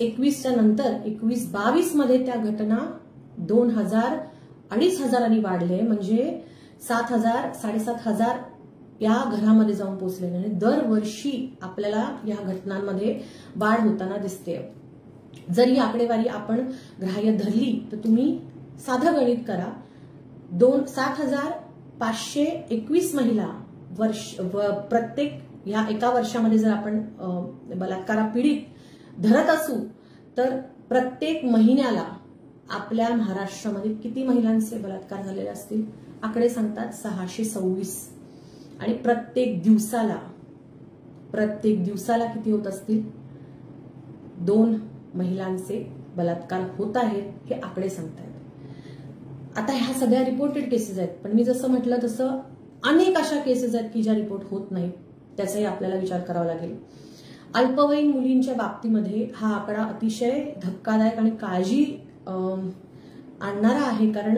21च्या नंतर 21-22 मध्ये त्या घटना 2000 2,500 वाढले, म्हणजे 7,000 7,500 या घरामध्ये जाऊन पोहोचलेले आणि दरवर्षी आपल्याला या घटनांमध्ये वाढ होताना दिसते. जर ही आकडेवारी आपण ग्राह्य धरली तर तुम्ही साधं गणित करा. 7,521 महिला प्रत्येक या एका वर्षामध्ये जर आपण बलात्कारा पीडित धरत असू तर प्रत्येक महिन्याला आपल्या महाराष्ट्रामध्ये किती महिलांचे बलात्कार झालेले असतील? आकडे सांगतात 626. आणि प्रत्येक दिवसाला किती होत असतील? 2 महिलांचे बलात्कार होत आहेत, हे आकडे सांगतायत. आता ह्या सगळ्या रिपोर्टेड केसेस आहेत, पण मी जसं म्हटलं तसं अनेक अशा केसेस आहेत की ज्या रिपोर्ट होत नाहीत, त्याचाही आपल्याला विचार करावा लागेल. अल्पवयीन मुलींच्या बाबतीमध्ये हा आकडा अतिशय धक्कादायक आणि काळजी आणणारा आहे, कारण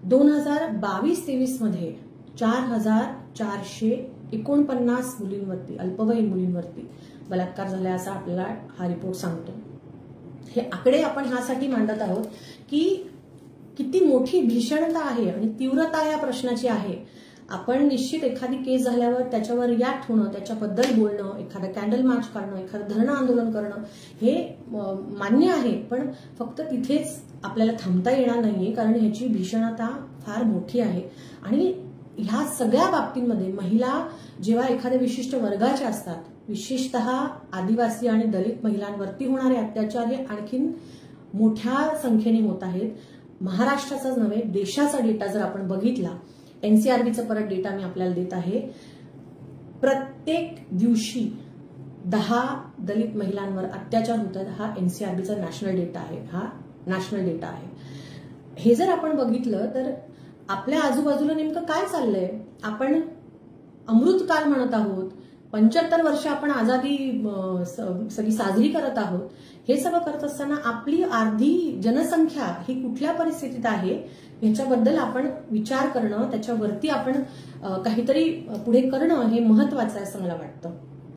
2022-23 मध्ये 4,449 मुलींवरती, अल्पवयीन मुलींवरती बलात्कार झाला असा आपल्याला हा रिपोर्ट सांगतो. हे आकडे आपण ह्यासाठी मांडत आहोत की किती मोठी भीषणता आहे आणि तीव्रता या प्रश्नाची आहे. आपण निश्चित एखादी केस झाल्यावर त्याच्यावर रिॲक्ट होणं, त्याच्याबद्दल बोलणं, एखादं कॅन्डल मार्च करणं, एखादं धरणं आंदोलन करणं हे मान्य आहे, पण फक्त तिथेच आपल्याला थांबता येणार नाहीये, कारण ह्याची भीषणता फार मोठी आहे. आणि ह्या सगळ्या बाबतींमध्ये महिला जेव्हा एखाद्या विशिष्ट वर्गाच्या असतात, विशेषतः आदिवासी आणि दलित महिलांवरती होणारे अत्याचार हे आणखीन मोठ्या संख्येने होत आहेत. महाराष्ट्राचाच नव्हे, देशाचा डेटा जर आपण बघितला, एनसीआरबीचा परत डेटा मी आपल्याला देत आहे. प्रत्येक दिवशी 10 दलित महिलांवर अत्याचार होत आहेत. हा एनसीआरबीचा नॅशनल डेटा आहे. हे जर आपण बघितलं तर आपल्या आजूबाजूला नेमकं काय चाललंय? आपण अमृतकाल म्हणत आहोत, 75 वर्ष आपण आझादी सगळी साजरी करत आहोत. हे सगळं करत असताना आपली अर्धी जनसंख्या ही कुठल्या परिस्थितीत आहे ह्याच्याबद्दल आपण विचार करणं, त्याच्यावरती आपण काहीतरी पुढे करणं हे महत्वाचं आहे असं मला वाटतं.